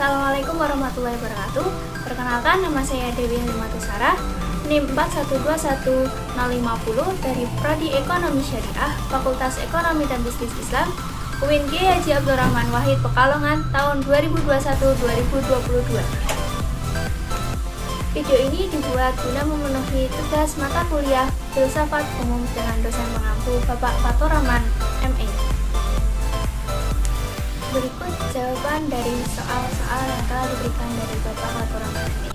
Assalamualaikum warahmatullahi wabarakatuh. Perkenalkan, nama saya Dewi Halimatusara, NIM 4121050 dari Prodi Ekonomi Syariah, Fakultas Ekonomi dan Bisnis Islam, UIN Kiai Haji Abdul Rahman Wahid Pekalongan, tahun 2021-2022. Video ini dibuat guna memenuhi tugas mata kuliah Filsafat Umum dengan dosen pengampu Bapak Fatur Rahman, MA. Berikut jawaban dari soal-soal yang telah diberikan dari Bapak Fatur Rahman, MA.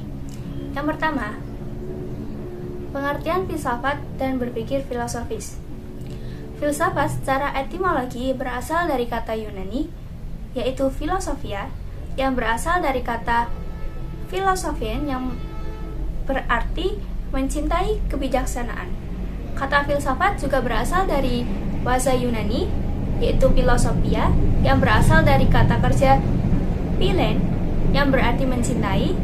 Yang pertama, pengertian filsafat dan berpikir filosofis. Filsafat secara etimologi berasal dari kata Yunani, yaitu filosofia, yang berasal dari kata filosofien yang berarti mencintai kebijaksanaan. Kata filsafat juga berasal dari bahasa Yunani, yaitu filosofia, yang berasal dari kata kerja philen, yang berarti mencintai,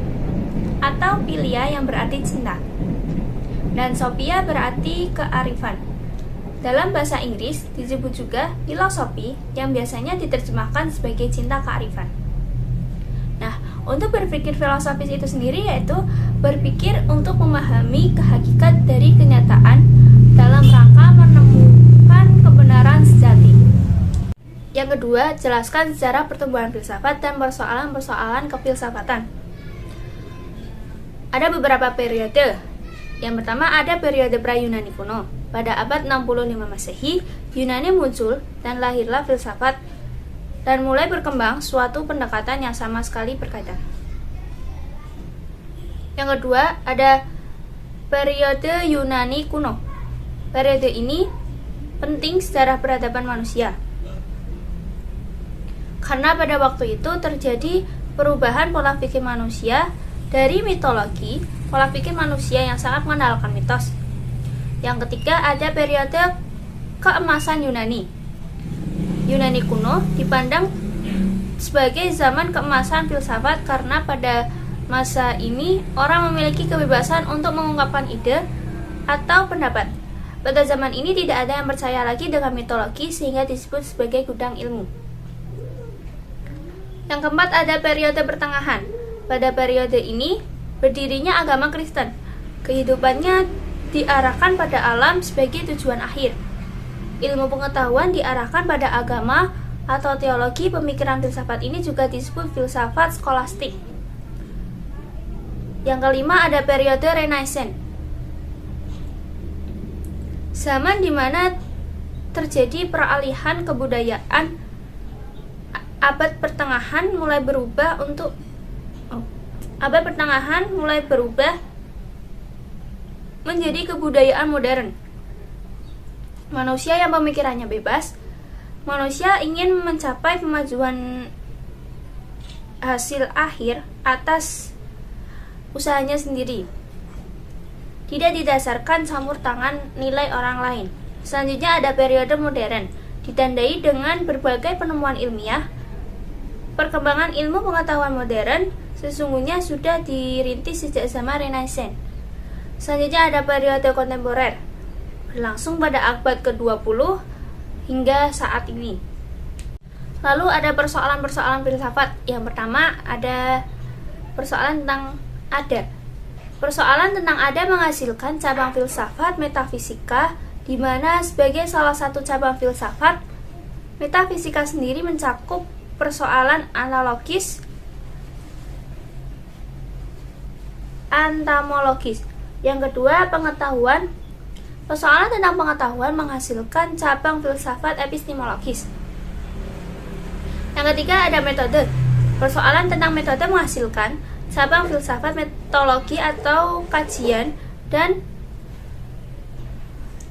atau philia, yang berarti cinta. Dan sophia berarti kearifan. Dalam bahasa Inggris disebut juga filosofi, yang biasanya diterjemahkan sebagai cinta kearifan. Nah, untuk berpikir filosofis itu sendiri yaitu berpikir untuk memahami kehakikat dari kenyataan dalam rangka menemukan kebenaran sejati. Yang kedua, jelaskan sejarah pertumbuhan filsafat dan persoalan-persoalan kefilsafatan. Ada beberapa periode. Yang pertama ada periode pra-Yunani kuno. Pada abad 65 Masehi, Yunani muncul dan lahirlah filsafat dan mulai berkembang suatu pendekatan yang sama sekali berkaitan. Yang kedua ada periode Yunani kuno. Periode ini penting sejarah peradaban manusia. Karena pada waktu itu terjadi perubahan pola pikir manusia dari mitologi, pola pikir manusia yang sangat mengandalkan mitos. Yang ketiga ada periode keemasan Yunani. Yunani kuno dipandang sebagai zaman keemasan filsafat karena pada masa ini orang memiliki kebebasan untuk mengungkapkan ide atau pendapat. Pada zaman ini tidak ada yang percaya lagi dengan mitologi sehingga disebut sebagai gudang ilmu. Yang keempat ada periode pertengahan. Pada periode ini berdirinya agama Kristen. Kehidupannya diarahkan pada alam sebagai tujuan akhir. Ilmu pengetahuan diarahkan pada agama atau teologi. Pemikiran filsafat ini juga disebut filsafat skolastik. Yang kelima ada periode Renaissance. Zaman di mana terjadi peralihan kebudayaan. Abad pertengahan mulai berubah menjadi kebudayaan modern. Manusia yang pemikirannya bebas, manusia ingin mencapai kemajuan hasil akhir atas usahanya sendiri, tidak didasarkan campur tangan nilai orang lain. Selanjutnya ada periode modern, ditandai dengan berbagai penemuan ilmiah. Perkembangan ilmu pengetahuan modern sesungguhnya sudah dirintis sejak zaman Renaissance. Selanjutnya ada periode kontemporer, berlangsung pada abad ke-20 hingga saat ini. Lalu ada persoalan-persoalan filsafat. Yang pertama ada persoalan tentang ada. Persoalan tentang ada menghasilkan cabang filsafat metafisika, di mana sebagai salah satu cabang filsafat, metafisika sendiri mencakup persoalan analogis, entomologis. Yang kedua, pengetahuan. Persoalan tentang pengetahuan menghasilkan cabang filsafat epistemologis. Yang ketiga ada metode. Persoalan tentang metode menghasilkan cabang filsafat metodologi atau kajian dan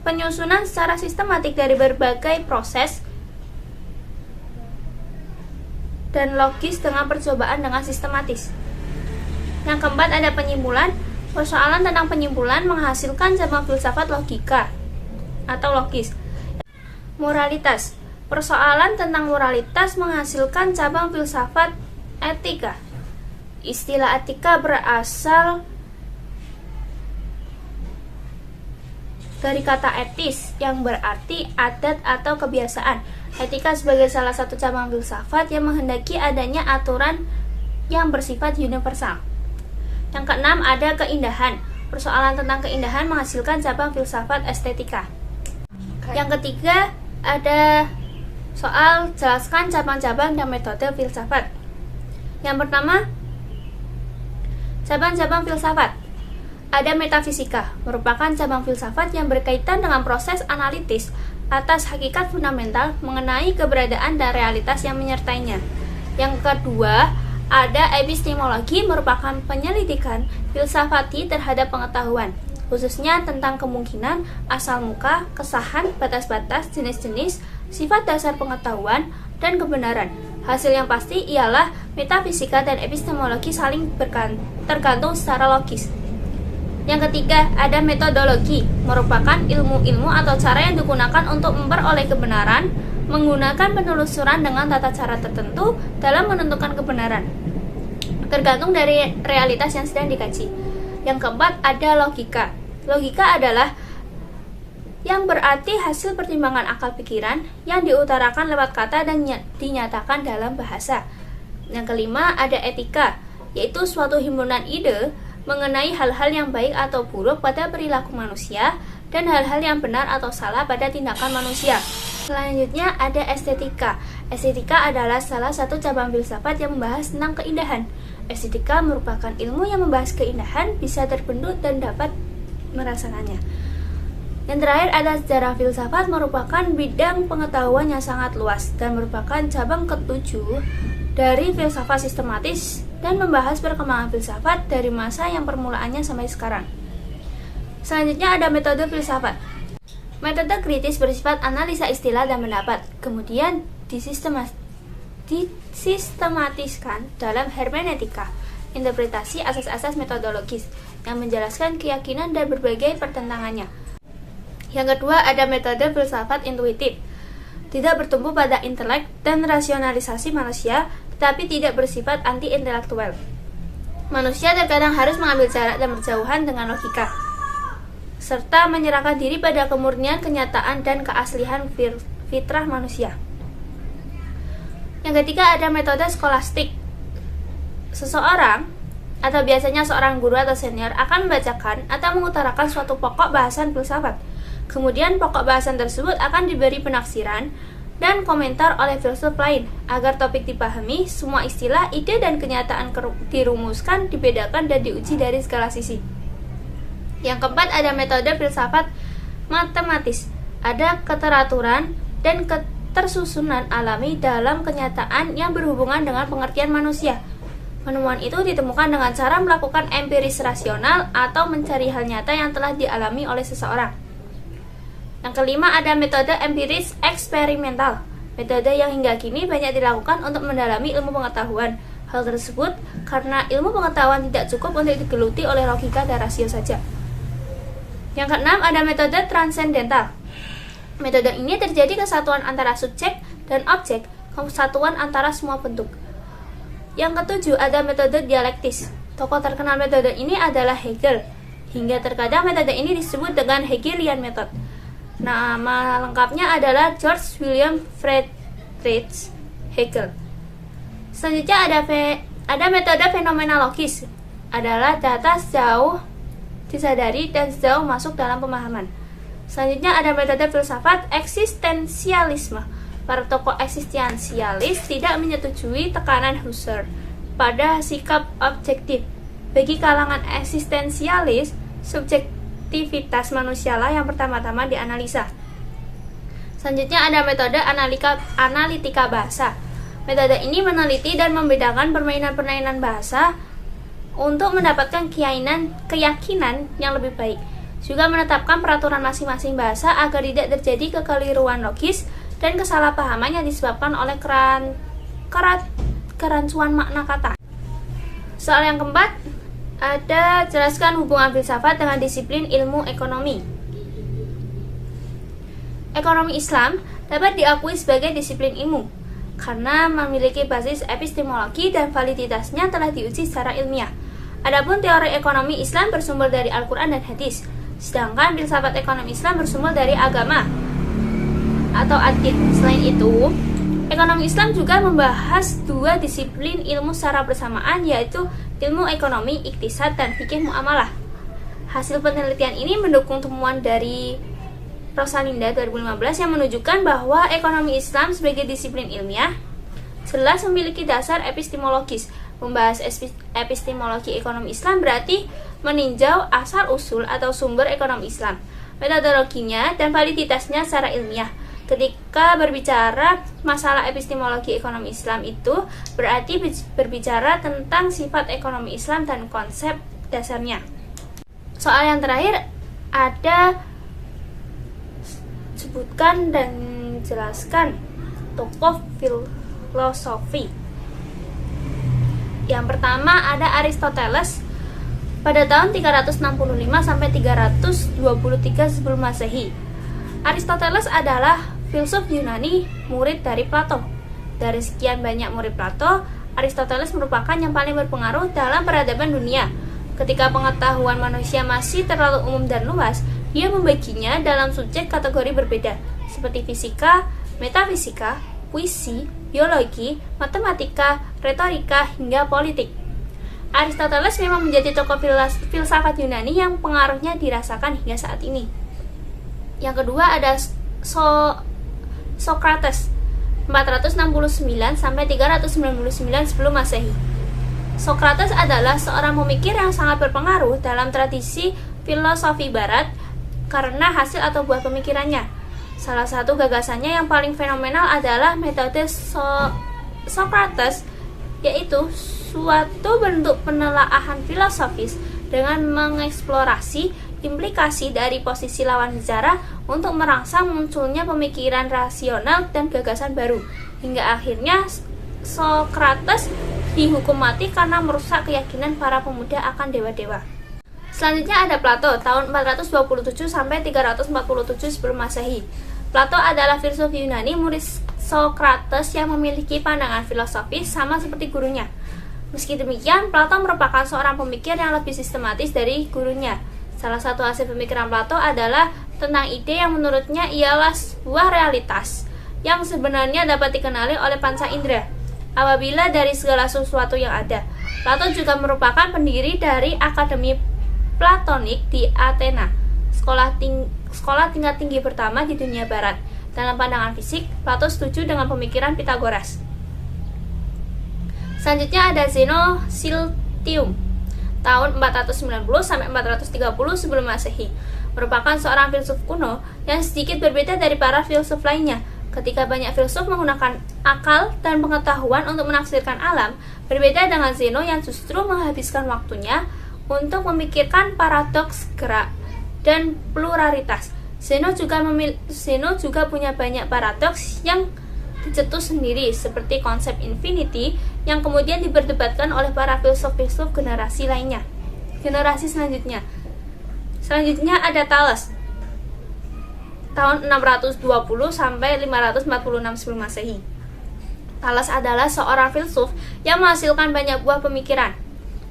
penyusunan secara sistematik dari berbagai proses dan logis dengan percobaan dengan sistematis. Yang keempat ada penyimpulan. Persoalan tentang penyimpulan menghasilkan cabang filsafat logika atau logis. Moralitas. Persoalan tentang moralitas menghasilkan cabang filsafat etika. Istilah etika berasal dari kata etis yang berarti adat atau kebiasaan. Etika sebagai salah satu cabang filsafat yang menghendaki adanya aturan yang bersifat universal. Yang keenam ada keindahan. Persoalan tentang keindahan menghasilkan cabang filsafat estetika. Yang ketiga ada soal jelaskan cabang-cabang dan metode filsafat. Yang pertama, cabang-cabang filsafat. Ada metafisika, merupakan cabang filsafat yang berkaitan dengan proses analitis atas hakikat fundamental mengenai keberadaan dan realitas yang menyertainya. Yang kedua, ada epistemologi, merupakan penyelidikan filsafati terhadap pengetahuan, khususnya tentang kemungkinan, asal muka, kesahan, batas-batas, jenis-jenis, sifat dasar pengetahuan, dan kebenaran. Hasil yang pasti ialah metafisika dan epistemologi saling tergantung secara logis. Yang ketiga, ada metodologi, merupakan ilmu-ilmu atau cara yang digunakan untuk memperoleh kebenaran, menggunakan penelusuran dengan tata cara tertentu dalam menentukan kebenaran, tergantung dari realitas yang sedang dikaji. Yang keempat, ada logika. Logika adalah yang berarti hasil pertimbangan akal pikiran yang diutarakan lewat kata dan dinyatakan dalam bahasa. Yang kelima, ada etika, yaitu suatu himpunan ide mengenai hal-hal yang baik atau buruk pada perilaku manusia dan hal-hal yang benar atau salah pada tindakan manusia. Selanjutnya ada estetika. Estetika adalah salah satu cabang filsafat yang membahas tentang keindahan. Estetika merupakan ilmu yang membahas keindahan, bisa terbentuk dan dapat merasakannya. Yang terakhir ada sejarah filsafat, merupakan bidang pengetahuan yang sangat luas dan merupakan cabang ketujuh dari filsafat sistematis dan membahas perkembangan filsafat dari masa yang permulaannya sampai sekarang. Selanjutnya ada metode filsafat. Metode kritis bersifat analisa istilah dan pendapat, kemudian disistematiskan dalam hermeneutika, interpretasi asas-asas metodologis yang menjelaskan keyakinan dan berbagai pertentangannya. Yang kedua ada metode filsafat intuitif, tidak bertumpu pada intelek dan rasionalisasi manusia, tetapi tidak bersifat anti-intelektual. Manusia terkadang harus mengambil jarak dan berjauhan dengan logika, serta menyerahkan diri pada kemurnian kenyataan dan keaslian fitrah manusia. Yang ketiga ada metode skolastik. Seseorang, atau biasanya seorang guru atau senior, akan membacakan atau mengutarakan suatu pokok bahasan filsafat. Kemudian pokok bahasan tersebut akan diberi penafsiran dan komentar oleh filsuf lain. Agar topik dipahami, semua istilah, ide, dan kenyataan dirumuskan, dibedakan, dan diuji dari segala sisi. Yang keempat ada metode filsafat matematis. Ada keteraturan dan ketersusunan alami dalam kenyataan yang berhubungan dengan pengertian manusia. Penemuan itu ditemukan dengan cara melakukan empiris rasional atau mencari hal nyata yang telah dialami oleh seseorang. Yang kelima ada metode empiris eksperimental. Metode yang hingga kini banyak dilakukan untuk mendalami ilmu pengetahuan. Hal tersebut karena ilmu pengetahuan tidak cukup untuk digeluti oleh logika dan rasio saja. Yang keenam ada metode transendental. Metode ini terjadi kesatuan antara subjek dan objek, kesatuan antara semua bentuk. Yang ketujuh ada metode dialektis. Tokoh terkenal metode ini adalah Hegel. Hingga terkadang metode ini disebut dengan Hegelian method. Nama lengkapnya adalah George William Friedrich Hegel. Selanjutnya ada metode fenomenologis. Adalah data sejauh disadari dan sejauh masuk dalam pemahaman. Selanjutnya ada metode filsafat eksistensialisme. Para tokoh eksistensialis tidak menyetujui tekanan Husserl pada sikap objektif. Bagi kalangan eksistensialis, subjektivitas manusialah yang pertama-tama dianalisa. Selanjutnya ada metode analitika bahasa. Metode ini meneliti dan membedakan permainan-permainan bahasa untuk mendapatkan keyakinan yang lebih baik. Juga menetapkan peraturan masing-masing bahasa agar tidak terjadi kekeliruan logis dan kesalahpahaman yang disebabkan oleh kerancuan makna kata. Soal yang keempat ada jelaskan hubungan filsafat dengan disiplin ilmu ekonomi. Ekonomi Islam dapat diakui sebagai disiplin ilmu karena memiliki basis epistemologi dan validitasnya telah diuji secara ilmiah. Adapun teori ekonomi Islam bersumber dari Al-Quran dan hadis, sedangkan filsafat ekonomi Islam bersumber dari agama atau ad-din. Selain itu, Ekonomi Islam juga membahas dua disiplin ilmu secara bersamaan, yaitu ilmu ekonomi, iktisad, dan fikih muamalah. Hasil penelitian ini mendukung temuan dari Rosalinda 2015 yang menunjukkan bahwa ekonomi Islam sebagai disiplin ilmiah jelas memiliki dasar epistemologis. Membahas epistemologi ekonomi Islam berarti meninjau asal-usul atau sumber ekonomi Islam, metodologinya, dan validitasnya secara ilmiah. Ketika berbicara masalah epistemologi ekonomi Islam itu berarti berbicara tentang sifat ekonomi Islam dan konsep dasarnya. Soal yang terakhir ada sebutkan dan jelaskan tokoh filosofi. Yang pertama ada Aristoteles pada tahun 365 sampai 323 sebelum Masehi. Aristoteles adalah filsuf Yunani, murid dari Plato. Dari sekian banyak murid Plato, Aristoteles merupakan yang paling berpengaruh dalam peradaban dunia. Ketika pengetahuan manusia masih terlalu umum dan luas, dia membaginya dalam subjek kategori berbeda, seperti fisika, metafisika, puisi, biologi, matematika, retorika, hingga politik. Aristoteles memang menjadi tokoh filsafat Yunani yang pengaruhnya dirasakan hingga saat ini. Yang kedua ada Socrates 469 sampai 399 sebelum Masehi. Socrates adalah seorang pemikir yang sangat berpengaruh dalam tradisi filosofi barat karena hasil atau buah pemikirannya. Salah satu gagasannya yang paling fenomenal adalah metode Socrates, yaitu suatu bentuk penelaahan filosofis dengan mengeksplorasi implikasi dari posisi lawan bicara untuk merangsang munculnya pemikiran rasional dan gagasan baru. Hingga akhirnya Socrates dihukum mati karena merusak keyakinan para pemuda akan dewa-dewa. Selanjutnya ada Plato tahun 427 sampai 347 sebelum Masehi. Plato adalah filsuf Yunani, murid Socrates yang memiliki pandangan filosofis sama seperti gurunya. Meski demikian, Plato merupakan seorang pemikir yang lebih sistematis dari gurunya. Salah satu hasil pemikiran Plato adalah tentang ide yang menurutnya ialah sebuah realitas yang sebenarnya dapat dikenali oleh panca indera apabila dari segala sesuatu yang ada. Plato juga merupakan pendiri dari Akademi Platonik di Athena, sekolah tingkat tinggi pertama di dunia barat. Dalam pandangan fisik, Plato setuju dengan pemikiran Pitagoras. Selanjutnya ada Zeno Siltium tahun 490 sampai 430 sebelum Masehi. Merupakan seorang filsuf kuno yang sedikit berbeda dari para filsuf lainnya. Ketika banyak filsuf menggunakan akal dan pengetahuan untuk menafsirkan alam, berbeda dengan Zeno yang justru menghabiskan waktunya untuk memikirkan paradoks gerak dan pluralitas. Zeno juga punya banyak paradoks yang dicetus sendiri, seperti konsep infinity yang kemudian diperdebatkan oleh para filsuf-filsuf generasi lainnya. Generasi selanjutnya ada Thales tahun 620 sampai 546 sebelum Masehi. Thales adalah seorang filsuf yang menghasilkan banyak buah pemikiran.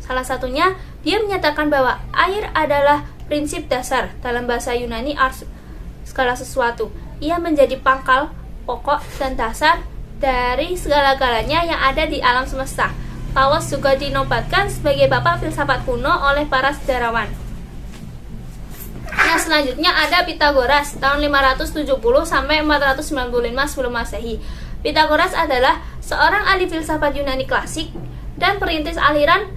Salah satunya, dia menyatakan bahwa air adalah prinsip dasar dalam bahasa Yunani segala sesuatu. Ia menjadi pangkal, pokok, dan dasar dari segala-galanya yang ada di alam semesta. Thales juga dinobatkan sebagai bapak filsafat kuno oleh para sejarawan. Nah, selanjutnya ada Pitagoras tahun 570 sampai 495 sebelum Masehi. Pitagoras adalah seorang ahli filsafat Yunani klasik dan perintis aliran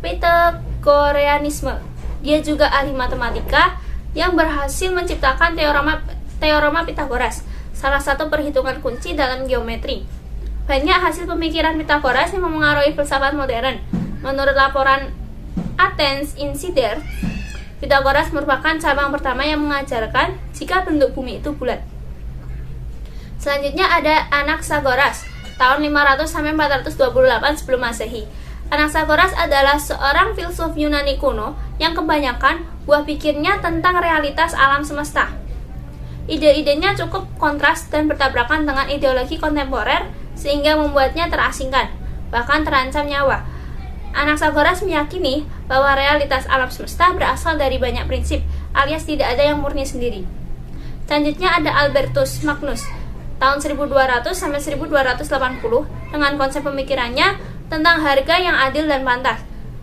Pitagoreanisme. Dia juga ahli matematika yang berhasil menciptakan teorema Pitagoras, salah satu perhitungan kunci dalam geometri. Banyak hasil pemikiran Pitagoras yang memengaruhi filsafat modern. Menurut laporan Athens Insider, Pitagoras merupakan cabang pertama yang mengajarkan jika bentuk bumi itu bulat. Selanjutnya ada Anaxagoras tahun 500 sampai 428 sebelum Masehi. Anaxagoras adalah seorang filsuf Yunani kuno yang kebanyakan buah pikirnya tentang realitas alam semesta. Ide-idenya cukup kontras dan bertabrakan dengan ideologi kontemporer sehingga membuatnya terasingkan, bahkan terancam nyawa. Anaxagoras meyakini bahwa realitas alam semesta berasal dari banyak prinsip, alias tidak ada yang murni sendiri. Selanjutnya ada Albertus Magnus tahun 1200 sampai 1280 dengan konsep pemikirannya tentang harga yang adil dan pantas.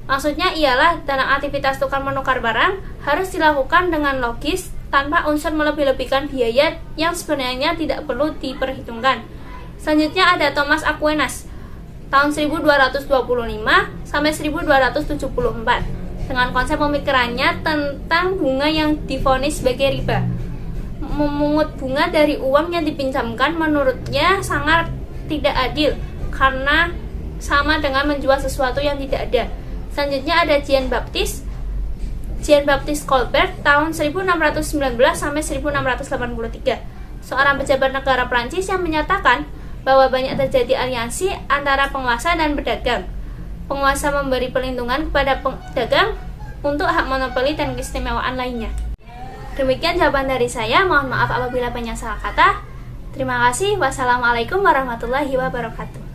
Maksudnya ialah dalam aktivitas tukar menukar barang harus dilakukan dengan logis tanpa unsur melebih-lebihkan biaya yang sebenarnya tidak perlu diperhitungkan. Selanjutnya ada Thomas Aquinas tahun 1225 sampai 1274 dengan konsep pemikirannya tentang bunga yang divonis sebagai riba. Memungut bunga dari uang yang dipinjamkan menurutnya sangat tidak adil karena sama dengan menjual sesuatu yang tidak ada. Selanjutnya ada Jean Baptiste Colbert tahun 1619 sampai 1683, seorang pejabat negara Prancis yang menyatakan bahwa banyak terjadi aliansi antara penguasa dan pedagang. Penguasa memberi perlindungan kepada pedagang untuk hak monopoli dan keistimewaan lainnya. Demikian jawaban dari saya, mohon maaf apabila banyak salah kata. Terima kasih. Wassalamualaikum warahmatullahi wabarakatuh.